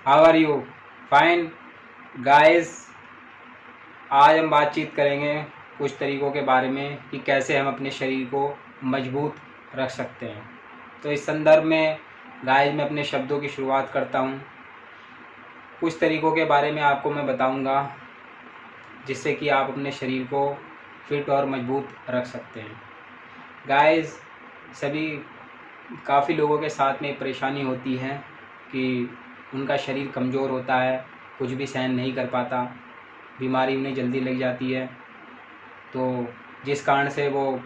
How are you? Fine guys. आज हम बातचीत करेंगे कुछ तरीक़ों के बारे में कि कैसे हम अपने शरीर को मजबूत रख सकते हैं। तो इस संदर्भ में गाइस मैं अपने शब्दों की शुरुआत करता हूँ। कुछ तरीक़ों के बारे में आपको मैं बताऊँगा जिससे कि आप अपने शरीर को फिट और मजबूत रख सकते हैं। गाइस सभी काफ़ी लोगों के साथ में परेशानी होती है कि उनका शरीर कमज़ोर होता है, कुछ भी सहन नहीं कर पाता, बीमारी उन्हें जल्दी लग जाती है, तो जिस कारण से वो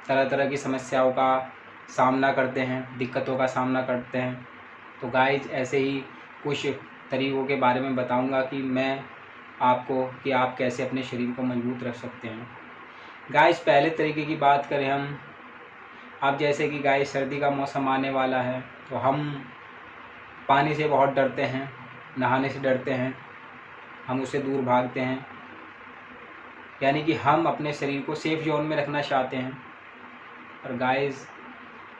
तरह तरह की समस्याओं का सामना करते हैं, दिक्कतों का सामना करते हैं। तो गाइस ऐसे ही कुछ तरीक़ों के बारे में बताऊंगा कि मैं आपको कि आप कैसे अपने शरीर को मजबूत रख सकते हैं। गाइस पहले तरीके की बात करें हम, अब जैसे कि गाइस सर्दी का मौसम आने वाला है तो हम पानी से बहुत डरते हैं, नहाने से डरते हैं, हम उससे दूर भागते हैं, यानी कि हम अपने शरीर को सेफ़ जोन में रखना चाहते हैं। और गाइस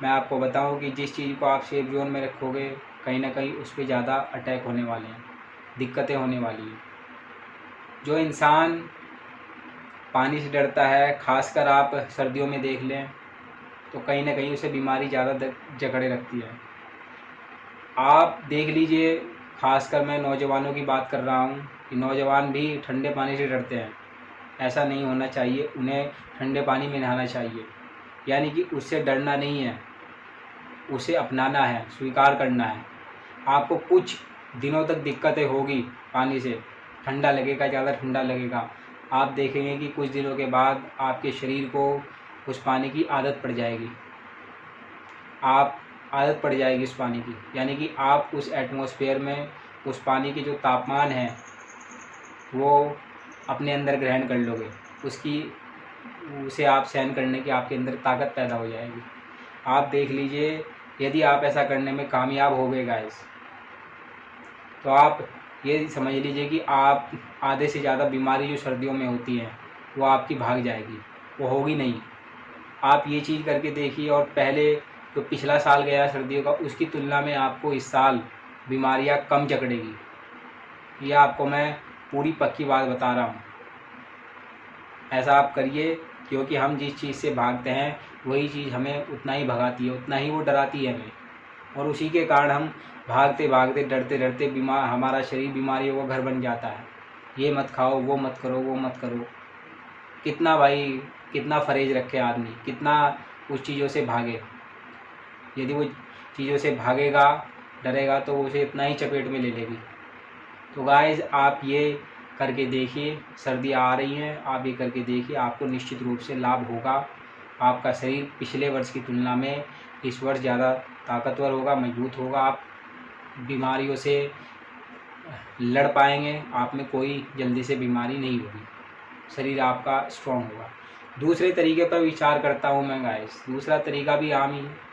मैं आपको बताऊं कि जिस चीज़ को आप सेफ़ जोन में रखोगे कहीं ना कहीं उस पर ज़्यादा अटैक होने वाले हैं, दिक्कतें होने वाली हैं। जो इंसान पानी से डरता है, ख़ासकर आप सर्दियों में देख लें तो कहीं ना कहीं उसे बीमारी ज़्यादा जकड़े रखती है। आप देख लीजिए, ख़ासकर मैं नौजवानों की बात कर रहा हूँ कि नौजवान भी ठंडे पानी से डरते हैं। ऐसा नहीं होना चाहिए, उन्हें ठंडे पानी में नहाना चाहिए। यानी कि उससे डरना नहीं है, उसे अपनाना है, स्वीकार करना है। आपको कुछ दिनों तक दिक्कतें होगी, पानी से ठंडा लगेगा, ज़्यादा ठंडा लगेगा। आप देखेंगे कि कुछ दिनों के बाद आपके शरीर को उस पानी की आदत पड़ जाएगी, आप आदत पड़ जाएगी उस पानी की। यानी कि आप उस एटमॉस्फेयर में उस पानी की जो तापमान है वो अपने अंदर ग्रहण कर लोगे, उसे आप सहन करने की आपके अंदर ताकत पैदा हो जाएगी। आप देख लीजिए, यदि आप ऐसा करने में कामयाब हो गए गाइस तो आप ये समझ लीजिए कि आप आधे से ज़्यादा बीमारी जो सर्दियों में होती है वो आपकी भाग जाएगी, वो होगी नहीं। आप ये चीज़ करके देखिए और पहले जो पिछला साल गया सर्दियों का उसकी तुलना में आपको इस साल बीमारियां कम जकड़ेगी। ये आपको मैं पूरी पक्की बात बता रहा हूँ। ऐसा आप करिए, क्योंकि हम जिस चीज़ से भागते हैं वही चीज़ हमें उतना ही भगाती है, उतना ही वो डराती है हमें, और उसी के कारण हम भागते भागते डरते डरते हमारा शरीर बीमारियों का घर बन जाता है। ये मत खाओ, वो मत करो, वो मत करो। कितना भाई, कितना परहेज रखे आदमी, कितना उस चीज़ों से भागे। यदि वो चीज़ों से भागेगा, डरेगा, तो उसे इतना ही चपेट में ले लेगी। तो गाइस आप ये करके देखिए, सर्दियाँ आ रही हैं, आप ये करके देखिए, आपको निश्चित रूप से लाभ होगा। आपका शरीर पिछले वर्ष की तुलना में इस वर्ष ज़्यादा ताकतवर होगा, मजबूत होगा। आप बीमारियों से लड़ पाएंगे, आप में कोई जल्दी से बीमारी नहीं होगी, शरीर आपका स्ट्रॉन्ग होगा। दूसरे तरीके पर विचार करता हूँ मैं गाइस। दूसरा तरीका भी आम ही है।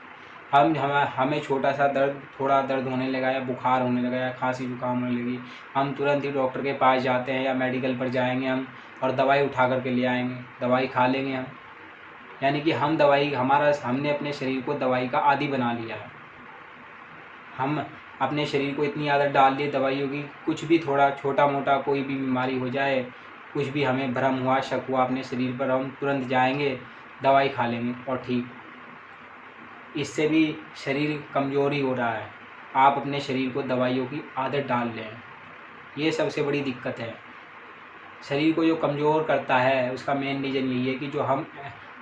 हमें छोटा सा दर्द, थोड़ा दर्द होने लगा या बुखार होने लगा या खांसी जुकाम होने लगी, हम तुरंत ही डॉक्टर के पास जाते हैं या मेडिकल पर जाएंगे हम और दवाई उठा करके ले आएंगे, दवाई खा लेंगे हम। यानी कि हमने अपने शरीर को दवाई का आदी बना लिया है। हम अपने शरीर को इतनी आदत डाल ली दवाइयों की, कुछ भी थोड़ा छोटा मोटा कोई भी बीमारी हो जाए, कुछ भी हमें भ्रम हुआ, शक हुआ अपने शरीर पर, हम तुरंत जाएंगे, दवाई खा लेंगे और ठीक। इससे भी शरीर कमज़ोरी हो रहा है। आप अपने शरीर को दवाइयों की आदत डाल लें, ये सबसे बड़ी दिक्कत है। शरीर को जो कमज़ोर करता है उसका मेन रीज़न यही है कि जो हम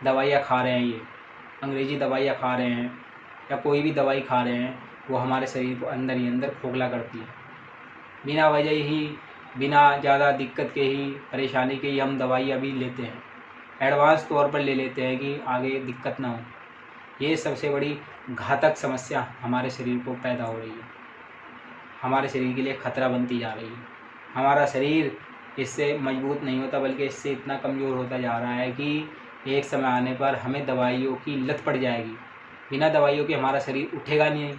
दवाइयाँ खा रहे हैं, ये अंग्रेज़ी दवाइयाँ खा रहे हैं या कोई भी दवाई खा रहे हैं, वो हमारे शरीर को अंदर ही अंदर खोखला करती है। बिना वजह ही, बिना ज़्यादा दिक्कत के ही, परेशानी के ही हम दवाई अभी लेते हैं, एडवांस तौर पर ले लेते हैं कि आगे दिक्कत ना हो। ये सबसे बड़ी घातक समस्या हमारे शरीर को पैदा हो रही है, हमारे शरीर के लिए खतरा बनती जा रही है। हमारा शरीर इससे मजबूत नहीं होता, बल्कि इससे इतना कमज़ोर होता जा रहा है कि एक समय आने पर हमें दवाइयों की लत पड़ जाएगी। बिना दवाइयों के हमारा शरीर उठेगा नहीं।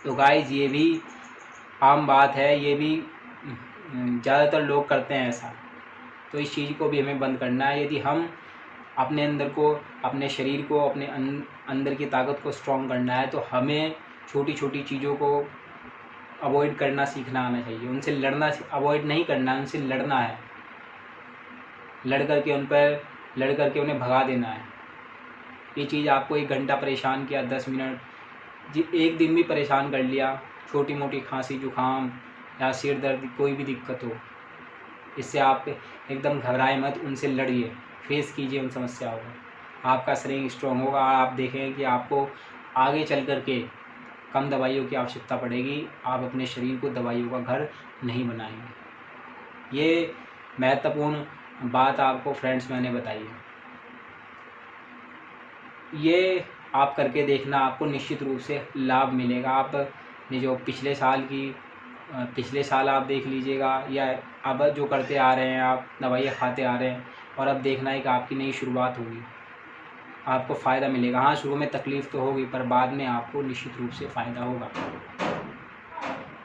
तो गाइस ये भी आम बात है, ये भी ज़्यादातर लोग करते हैं ऐसा। तो इस चीज़ को भी हमें बंद करना है। यदि हम अपने अंदर को, अपने शरीर को, अपने अंदर की ताकत को स्ट्रॉन्ग करना है तो हमें छोटी छोटी चीज़ों को अवॉइड करना सीखना आना चाहिए। उनसे लड़ना अवॉइड नहीं करना, उनसे लड़ना है, लड़ करके उन्हें भगा देना है। ये चीज़ आपको 1 घंटा परेशान किया, 10 मिनट, जी 1 दिन भी परेशान कर लिया, छोटी मोटी खांसी जुकाम या सिर दर्द कोई भी दिक्कत हो, इससे आप एकदम घबराए मत, उनसे लड़िए, फेस कीजिए उन समस्याओं को। आपका शरीर स्ट्रॉन्ग होगा। आप देखें कि आपको आगे चल कर के कम दवाइयों की आवश्यकता पड़ेगी। आप अपने शरीर को दवाइयों का घर नहीं बनाएंगे। ये महत्वपूर्ण बात आपको फ्रेंड्स मैंने बताई है। ये आप करके देखना, आपको निश्चित रूप से लाभ मिलेगा। आपने जो पिछले साल आप देख लीजिएगा, या अब जो करते आ रहे हैं, आप दवाइयाँ खाते आ रहे हैं, और अब देखना है कि आपकी नई शुरुआत होगी, आपको फ़ायदा मिलेगा। हाँ, शुरू में तकलीफ़ तो होगी, पर बाद में आपको निश्चित रूप से फ़ायदा होगा।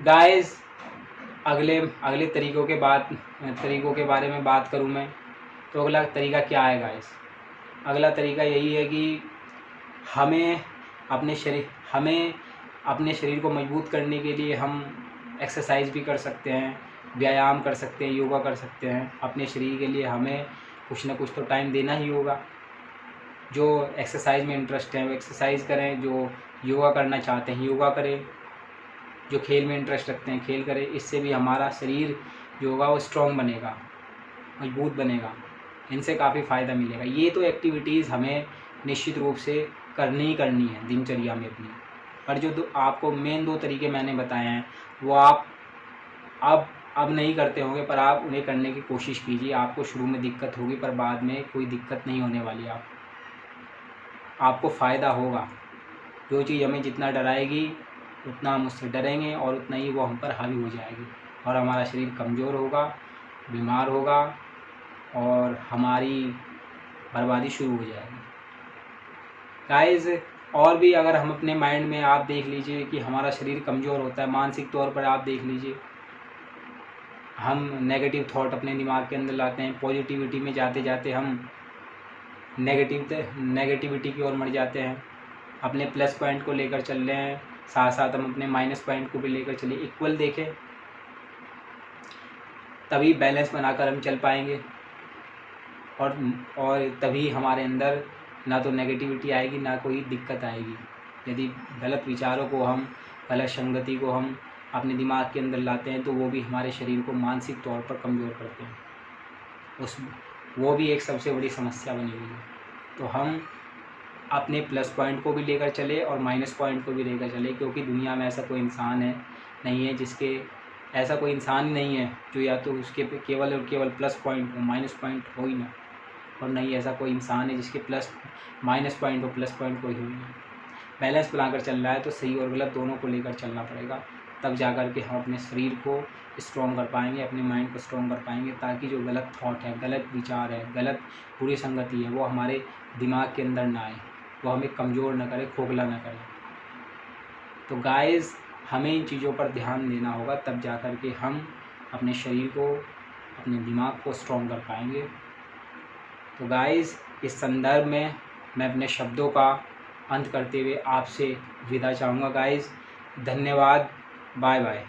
गाइस, अगले तरीक़ों के बारे में बात करूँ मैं, तो अगला तरीका क्या है गाइस? अगला तरीका यही है कि हमें अपने शरीर को मजबूत करने के लिए हम एक्सरसाइज भी कर सकते हैं, व्यायाम कर सकते हैं, योगा कर सकते हैं। अपने शरीर के लिए हमें कुछ ना कुछ तो टाइम देना ही होगा। जो एक्सरसाइज में इंटरेस्ट है वो एक्सरसाइज करें, जो योगा करना चाहते हैं योगा करें, जो खेल में इंटरेस्ट रखते हैं खेल करें। इससे भी हमारा शरीर जो होगा वो स्ट्रॉन्ग बनेगा, मजबूत बनेगा, इनसे काफ़ी फ़ायदा मिलेगा। ये तो एक्टिविटीज़ हमें निश्चित रूप से करनी ही करनी है दिनचर्या में अपनी। पर जो आपको मेन 2 तरीके मैंने बताए हैं, वो आप अब नहीं करते होंगे, पर आप उन्हें करने की कोशिश कीजिए। आपको शुरू में दिक्कत होगी, पर बाद में कोई दिक्कत नहीं होने वाली। आपको फ़ायदा होगा। जो चीज़ हमें जितना डराएगी, उतना हम उससे डरेंगे, और उतना ही वो हम पर हावी हो जाएगी, और हमारा शरीर कमज़ोर होगा, बीमार होगा, और हमारी बर्बादी शुरू हो जाएगी। गाइस, और भी अगर हम अपने माइंड में आप देख लीजिए कि हमारा शरीर कमज़ोर होता है, मानसिक तौर पर आप देख लीजिए, हम नेगेटिव थॉट अपने दिमाग के अंदर लाते हैं। पॉजिटिविटी में जाते जाते हम नेगेटिविटी की ओर मर जाते हैं। अपने प्लस पॉइंट को लेकर चल रहे हैं, साथ साथ हम अपने माइनस पॉइंट को भी लेकर चले, इक्वल देखें, तभी बैलेंस बनाकर हम चल पाएंगे, और तभी हमारे अंदर ना तो नेगेटिविटी आएगी, ना कोई दिक्कत आएगी। यदि गलत विचारों को हम, गलत संगति को हम अपने दिमाग के अंदर लाते हैं, तो वो भी हमारे शरीर को मानसिक तौर पर कमज़ोर करते हैं। वो भी एक सबसे बड़ी समस्या बनी हुई है। तो हम अपने प्लस पॉइंट को भी लेकर चले और माइनस पॉइंट को भी लेकर चले, क्योंकि दुनिया में ऐसा कोई इंसान नहीं है जो या तो उसके केवल और केवल प्लस पॉइंट हो, माइनस पॉइंट हो ही ना, और नहीं ऐसा कोई इंसान है जिसके माइनस पॉइंट और प्लस पॉइंट कोई हो ही नहीं। बैलेंस बनाकर चल रहा है, तो सही और गलत दोनों को लेकर चलना पड़ेगा, तब जा कर के हम अपने शरीर को स्ट्रॉन्ग कर पाएंगे, अपने माइंड को स्ट्रॉन्ग कर पाएंगे, ताकि जो गलत थॉट है, गलत विचार है, गलत बुरी संगति है, वो हमारे दिमाग के अंदर ना आए, वो हमें कमज़ोर ना करे, खोखला ना करे। तो गाइस, हमें इन चीज़ों पर ध्यान देना होगा, तब जा कर के हम अपने शरीर को, अपने दिमाग को स्ट्रॉन्ग कर पाएंगे। तो गाइस, इस संदर्भ में मैं अपने शब्दों का अंत करते हुए आपसे विदा चाहूँगा। गाइस, धन्यवाद, बाय बाय।